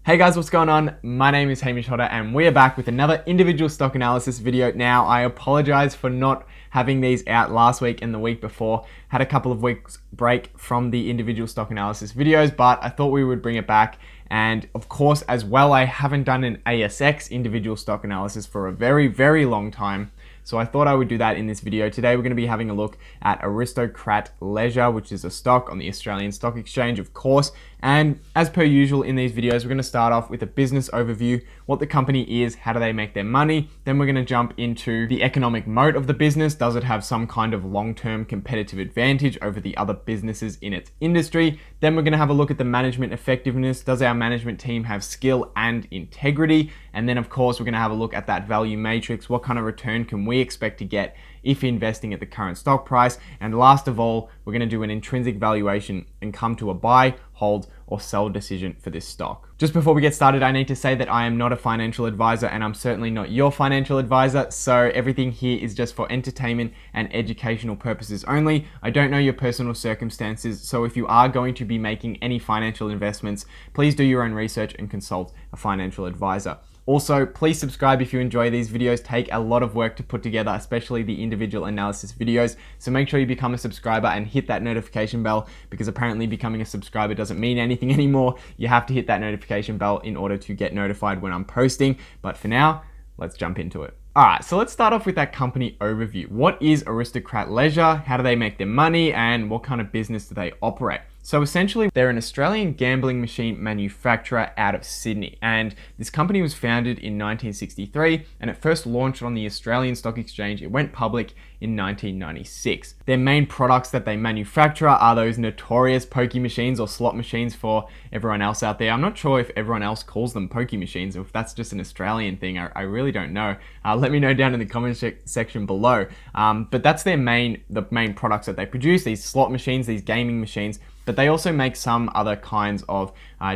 Hey guys, what's going on? My name is hamishwhodder and we are back with another individual stock analysis video. Now, I apologize for not having these out last week and the week before. Had a couple of weeks break from the individual stock analysis videos, but I thought we would bring it back. And of course, as well, I haven't done an ASX individual stock analysis for a very, very long time. So I thought I would do that in this video. Today, we're going to be having a look at Aristocrat Leisure, which is a stock on the Australian Stock Exchange, of course. And as per usual in these videos, we're going to start off with a business overview, what the company is, how do they make their money. Then we're going to jump into the economic moat of the business. Does it have some kind of long-term competitive advantage over the other businesses in its industry? Then we're going to have a look at the management effectiveness. Does our management team have skill and integrity? And then of course, we're going to have a look at that value matrix. What kind of return can we expect to get if investing at the current stock price? And last of all, we're going to do an intrinsic valuation and come to a buy, hold, or sell decision for this stock. Just before we get started, I need to say that I am not a financial advisor and I'm certainly not your financial advisor. So everything here is just for entertainment and educational purposes only. I don't know your personal circumstances. So if you are going to be making any financial investments, please do your own research and consult a financial advisor. Also, please subscribe if you enjoy these videos. Take a lot of work to put together, especially the individual analysis videos. So make sure you become a subscriber and hit that notification bell, because apparently becoming a subscriber doesn't mean anything anymore. You have to hit that notification bell in order to get notified when I'm posting. But for now, let's jump into it. All right, so let's start off with that company overview. What is Aristocrat Leisure? How do they make their money? And what kind of business do they operate? So essentially, they're an Australian gambling machine manufacturer out of Sydney. And this company was founded in 1963 and it first launched on the Australian Stock Exchange. It went public in 1996. Their main products that they manufacture are those notorious pokie machines or slot machines for everyone else out there. I'm not sure if everyone else calls them pokie machines or if that's just an Australian thing. I really don't know. Let me know down in the comment section below. But that's the main products that they produce, these slot machines, these gaming machines. But they also make some other kinds of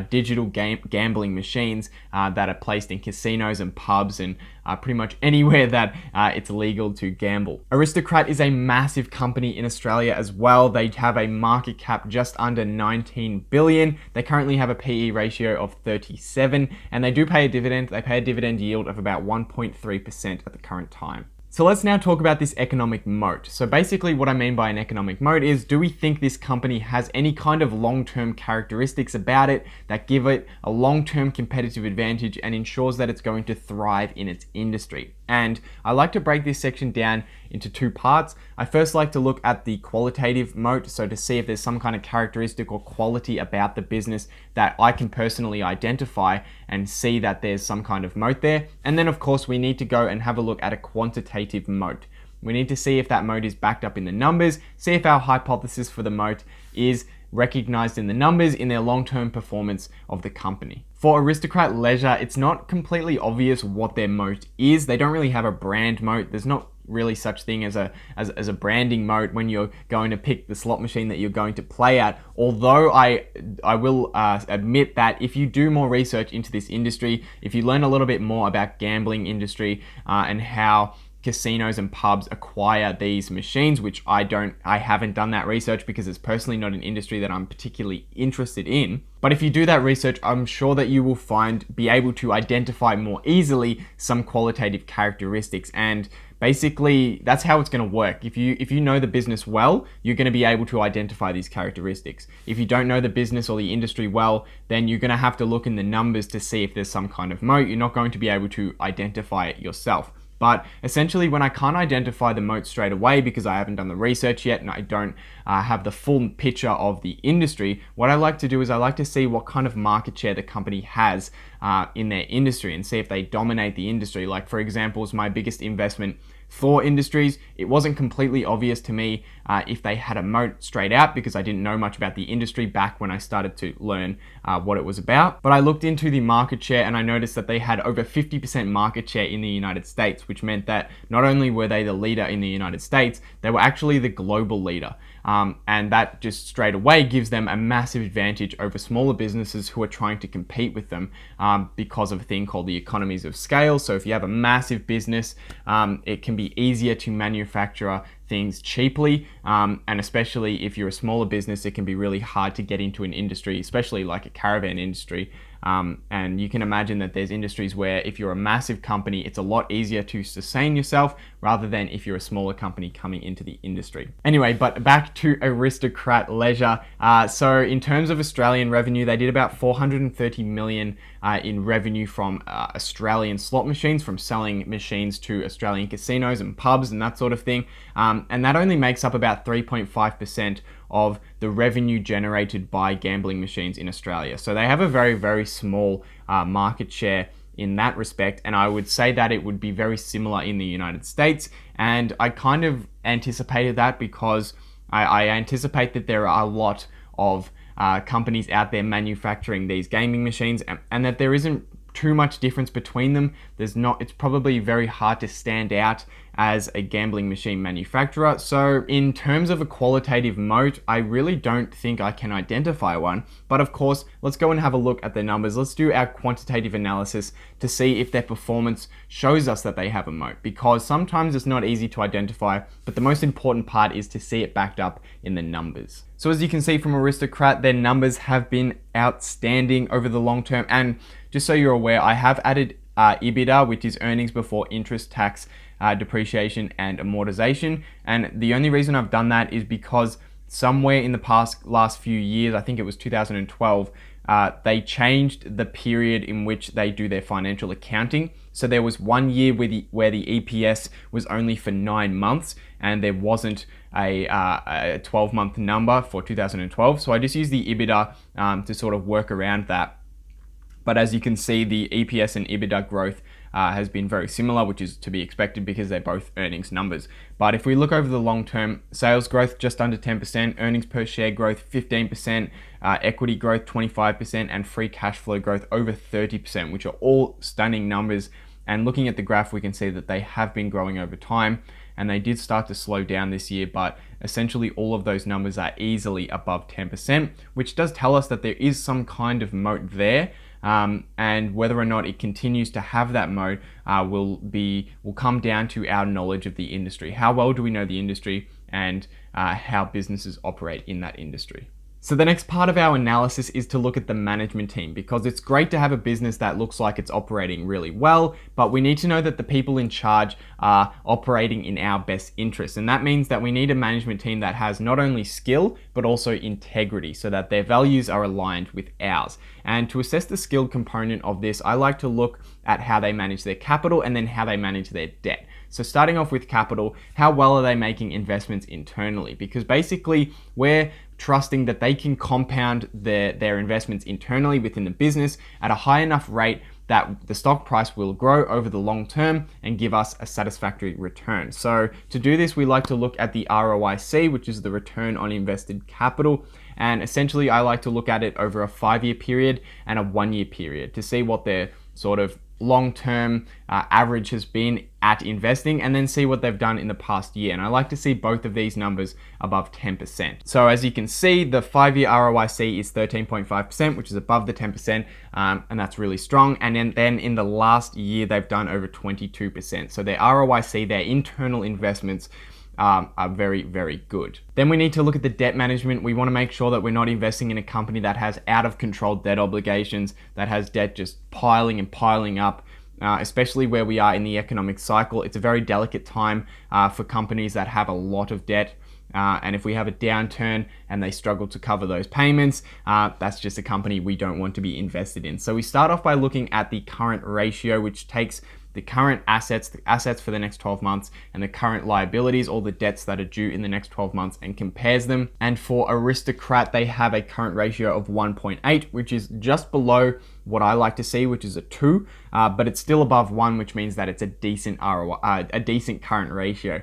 digital gambling machines that are placed in casinos and pubs and pretty much anywhere that it's legal to gamble. Aristocrat is a massive company in Australia as well. They have a market cap just under 19 billion. They currently have a PE ratio of 37 and they do pay a dividend. They pay a dividend yield of about 1.3% at the current time. So let's now talk about this economic moat. So basically what I mean by an economic moat is, do we think this company has any kind of long-term characteristics about it that give it a long-term competitive advantage and ensures that it's going to thrive in its industry? And I like to break this section down into two parts. I first like to look at the qualitative moat, so to see if there's some kind of characteristic or quality about the business that I can personally identify and see that there's some kind of moat there. And then of course we need to go and have a look at a quantitative moat. We need to see if that moat is backed up in the numbers, see if our hypothesis for the moat is recognized in the numbers in their long-term performance of the company. For Aristocrat Leisure, it's not completely obvious what their moat is. They don't really have a brand moat. There's not really such thing as a branding moat when you're going to pick the slot machine that you're going to play at. Although I will admit that if you do more research into this industry, if you learn a little bit more about gambling industry and how casinos and pubs acquire these machines, which I haven't done that research because it's personally not an industry that I'm particularly interested in. But if you do that research, I'm sure that you will be able to identify more easily some qualitative characteristics. And basically that's how it's going to work. If you know the business well, you're going to be able to identify these characteristics. If you don't know the business or the industry well, then you're going to have to look in the numbers to see if there's some kind of moat. You're not going to be able to identify it yourself. But essentially, when I can't identify the moat straight away because I haven't done the research yet and I don't have the full picture of the industry, what I like to do is I like to see what kind of market share the company has in their industry and see if they dominate the industry. Like, for example, is my biggest investment Thor Industries. It wasn't completely obvious to me if they had a moat straight out because I didn't know much about the industry back when I started to learn what it was about. But I looked into the market share and I noticed that they had over 50% market share in the United States, which meant that not only were they the leader in the United States, they were actually the global leader. And that just straight away gives them a massive advantage over smaller businesses who are trying to compete with them because of a thing called the economies of scale. So if you have a massive business, it can be easier to manufacture things cheaply, and especially if you're a smaller business, it can be really hard to get into an industry, especially like a caravan industry, And you can imagine that there's industries where if you're a massive company, it's a lot easier to sustain yourself rather than if you're a smaller company coming into the industry. Anyway, but back to Aristocrat Leisure. So in terms of Australian revenue, they did about 430 million in revenue from Australian slot machines, from selling machines to Australian casinos and pubs and that sort of thing. And that only makes up about 3.5% of the revenue generated by gambling machines in Australia. So they have a very, very small market share in that respect, and I would say that it would be very similar in the United States. And I kind of anticipated that because I anticipate that there are a lot of companies out there manufacturing these gaming machines, and that there isn't too much difference between them. It's probably very hard to stand out as a gambling machine manufacturer. So in terms of a qualitative moat, I really don't think I can identify one. But of course, let's go and have a look at the numbers. Let's do our quantitative analysis to see if their performance shows us that they have a moat, because sometimes it's not easy to identify, but the most important part is to see it backed up in the numbers. So as you can see from Aristocrat, their numbers have been outstanding over the long term. And just so you're aware, I have added EBITDA, which is earnings before interest, tax, depreciation and amortization. And the only reason I've done that is because somewhere in the last few years, I think it was 2012, they changed the period in which they do their financial accounting. So there was 1 year where the EPS was only for 9 months, and there wasn't a 12-month number for 2012. So I just used the EBITDA to sort of work around that. But as you can see, the EPS and EBITDA growth has been very similar, which is to be expected because they're both earnings numbers. But if we look over the long term, sales growth just under 10%, earnings per share growth 15%, equity growth 25%, and free cash flow growth over 30%, which are all stunning numbers. And looking at the graph, we can see that they have been growing over time, and they did start to slow down this year, but essentially all of those numbers are easily above 10%, which does tell us that there is some kind of moat there. And whether or not it continues to have that moat will come down to our knowledge of the industry. How well do we know the industry, and how businesses operate in that industry? So the next part of our analysis is to look at the management team, because it's great to have a business that looks like it's operating really well, but we need to know that the people in charge are operating in our best interest. And that means that we need a management team that has not only skill, but also integrity, so that their values are aligned with ours. And to assess the skill component of this, I like to look at how they manage their capital and then how they manage their debt. So starting off with capital, how well are they making investments internally? Because basically we're trusting that they can compound their investments internally within the business at a high enough rate that the stock price will grow over the long term and give us a satisfactory return. So to do this, we like to look at the ROIC, which is the return on invested capital. And essentially, I like to look at it over a 5-year period and a 1-year period to see what their sort of long-term average has been at investing, and then see what they've done in the past year. And I like to see both of these numbers above 10%. So as you can see, the 5-year ROIC is 13.5%, which is above the 10%, and that's really strong. And then in the last year, they've done over 22%. So their ROIC, their internal investments, are very, very good. Then we need to look at the debt management. We want to make sure that we're not investing in a company that has out of control debt obligations, that has debt just piling and piling up, especially where we are in the economic cycle. It's a very delicate time for companies that have a lot of debt. And if we have a downturn and they struggle to cover those payments, that's just a company we don't want to be invested in. So we start off by looking at the current ratio, which takes the current assets for the next 12 months and the current liabilities, all the debts that are due in the next 12 months, and compares them. And for Aristocrat, they have a current ratio of 1.8, which is just below what I like to see, which is a 2, but it's still above 1, which means that it's a decent a decent current ratio,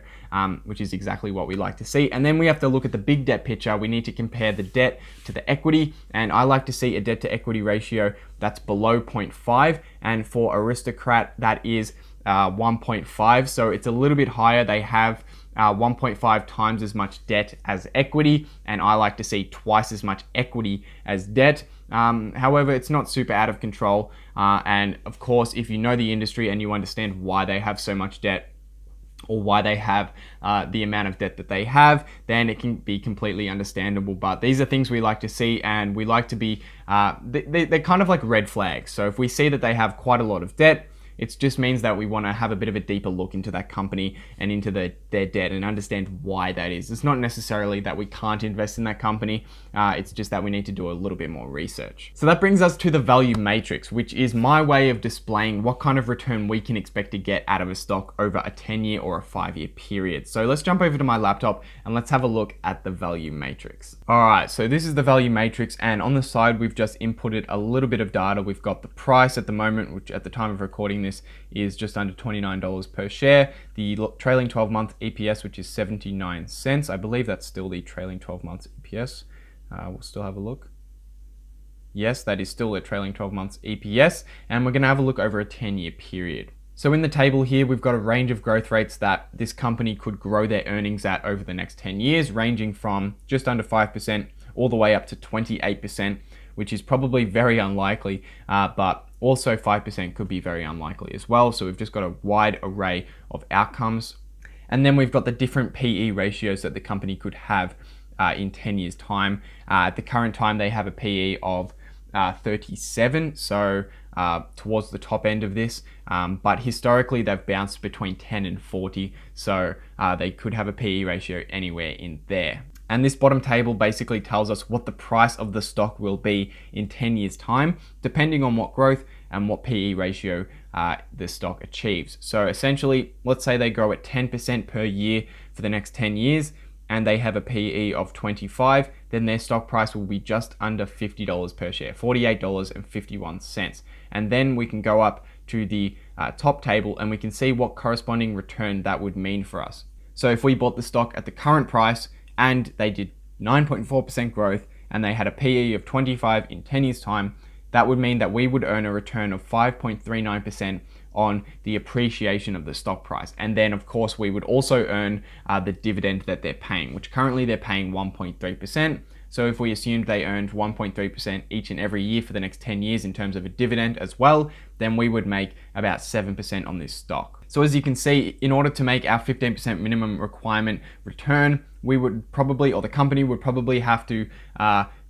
which is exactly what we like to see. And then we have to look at the big debt picture. We need to compare the debt to the equity, and I like to see a debt to equity ratio that's below 0.5, and for Aristocrat that is 1.5, so it's a little bit higher. They have 1.5 times as much debt as equity, and I like to see twice as much equity as debt. However, it's not super out of control, and of course, if you know the industry and you understand why they have so much debt, or why they have the amount of debt that they have, then it can be completely understandable. But these are things we like to see, and we like to be, they're kind of like red flags. So if we see that they have quite a lot of debt, it just means that we want to have a bit of a deeper look into that company and into their debt and understand why that is. It's not necessarily that we can't invest in that company. It's just that we need to do a little bit more research. So that brings us to the value matrix, which is my way of displaying what kind of return we can expect to get out of a stock over a 10-year or a 5-year period. So let's jump over to my laptop and let's have a look at the value matrix. All right, so this is the value matrix, and on the side, we've just inputted a little bit of data. We've got the price at the moment, which at the time of recording this is just under $29 per share. The trailing 12-month EPS, which is 79 cents. I believe that's still the trailing 12 months EPS. We'll still have a look. Yes, that is still a trailing 12 months EPS, and we're going to have a look over a 10-year period. So in the table here, we've got a range of growth rates that this company could grow their earnings at over the next 10 years, ranging from just under 5% all the way up to 28%, which is probably very unlikely, but also 5% could be very unlikely as well. So we've just got a wide array of outcomes. And then we've got the different PE ratios that the company could have in 10 years time. At the current time, they have a PE of 37, so towards the top end of this, but historically they've bounced between 10 and 40, so they could have a PE ratio anywhere in there. And this bottom table basically tells us what the price of the stock will be in 10 years time, depending on what growth and what PE ratio the stock achieves. So essentially, let's say they grow at 10% per year for the next 10 years, and they have a PE of 25, then their stock price will be just under $50 per share, $48.51. And then we can go up to the top table and we can see what corresponding return that would mean for us. So if we bought the stock at the current price and they did 9.4% growth and they had a PE of 25 in 10 years time, that would mean that we would earn a return of 5.39% on the appreciation of the stock price. And then of course we would also earn the dividend that they're paying, which currently they're paying 1.3%. So if we assumed they earned 1.3% each and every year for the next 10 years in terms of a dividend as well, then we would make about 7% on this stock. So as you can see, in order to make our 15% minimum requirement return, we would probably, or the company would probably have to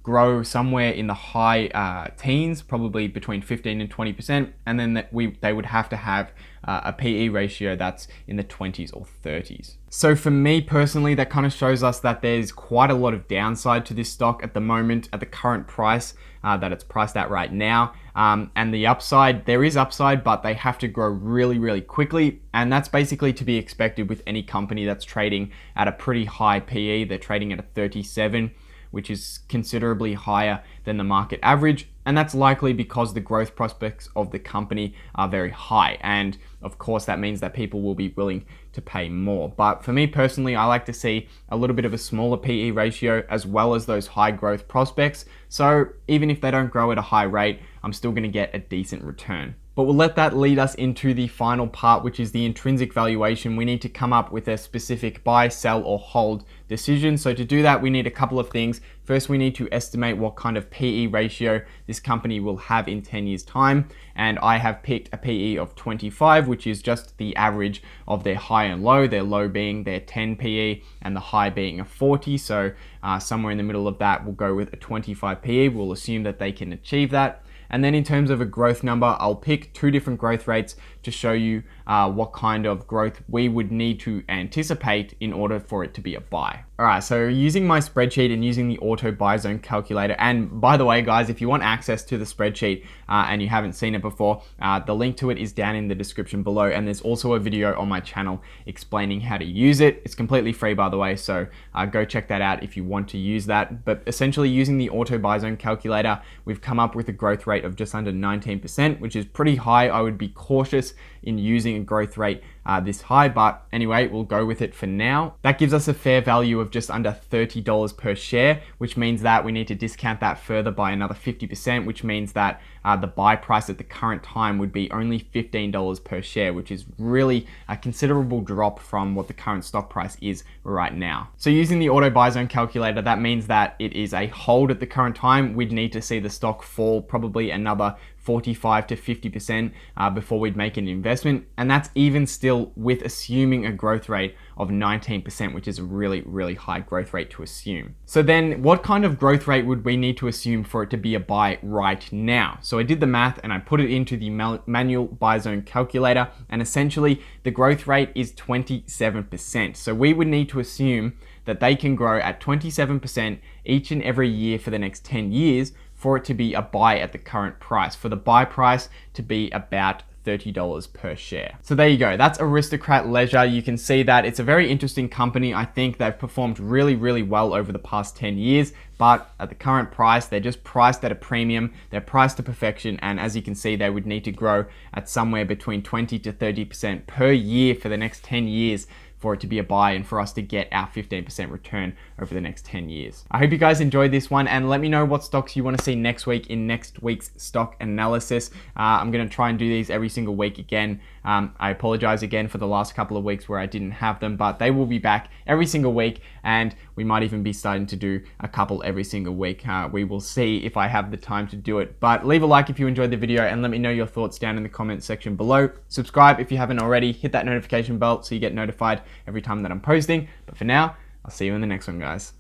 grow somewhere in the high teens, probably between 15 and 20%, and then they would have to have a PE ratio that's in the 20s or 30s. So for me personally, that kind of shows us that there's quite a lot of downside to this stock at the moment, at the current price that it's priced at right now. And the upside, there is upside, but they have to grow really, really quickly. And that's basically to be expected with any company that's trading at a pretty high PE. They're trading at a 37, which is considerably higher than the market average. And that's likely because the growth prospects of the company are very high. And of course, that means that people will be willing to pay more. But for me personally, I like to see a little bit of a smaller PE ratio as well as those high growth prospects. So even if they don't grow at a high rate, I'm still gonna get a decent return. But we'll let that lead us into the final part, which is the intrinsic valuation. We need to come up with a specific buy, sell, or hold decision. So to do that, we need a couple of things. First, we need to estimate what kind of PE ratio this company will have in 10 years time. And I have picked a PE of 25, which is just the average of their high and low, their low being their 10 PE and the high being a 40. So somewhere in the middle of that, we'll go with a 25 PE. We'll assume that they can achieve that. And then in terms of a growth number, I'll pick two different growth rates to show you what kind of growth we would need to anticipate in order for it to be a buy. All right, so using my spreadsheet and using the auto buy zone calculator, and by the way, guys, if you want access to the spreadsheet and you haven't seen it before, the link to it is down in the description below. And there's also a video on my channel explaining how to use it. It's completely free, by the way, so go check that out if you want to use that. But essentially using the auto buy zone calculator, we've come up with a growth rate of just under 19%, which is pretty high. I would be cautious in using a growth rate this high, but anyway, we'll go with it for now. That gives us a fair value of just under $30 per share, which means that we need to discount that further by another 50%, which means that the buy price at the current time would be only $15 per share, which is really a considerable drop from what the current stock price is right now. So using the auto buy zone calculator, that means that it is a hold at the current time. We'd need to see the stock fall probably another 45 to 50% before we'd make an investment. And that's even still with assuming a growth rate of 19%, which is a really, really high growth rate to assume. So then what kind of growth rate would we need to assume for it to be a buy right now? So I did the math and I put it into the manual buy zone calculator, and essentially the growth rate is 27%. So we would need to assume that they can grow at 27% each and every year for the next 10 years for it to be a buy at the current price, for the buy price to be about $30 per share. So there you go. That's Aristocrat Leisure. You can see that it's a very interesting company. I think they've performed really, really well over the past 10 years, but at the current price, they're just priced at a premium. They're priced to perfection. And as you can see, they would need to grow at somewhere between 20 to 30% per year for the next 10 years for it to be a buy and for us to get our 15% return over the next 10 years. I hope you guys enjoyed this one, and let me know what stocks you want to see next week in next week's stock analysis. I'm going to try and do these every single week again. I apologize again for the last couple of weeks where I didn't have them, but they will be back every single week, and we might even be starting to do a couple every single week. We will see if I have the time to do it, but leave a like if you enjoyed the video and let me know your thoughts down in the comments section below. Subscribe if you haven't already, hit that notification bell so you get notified every time that I'm posting. But for now, I'll see you in the next one, guys.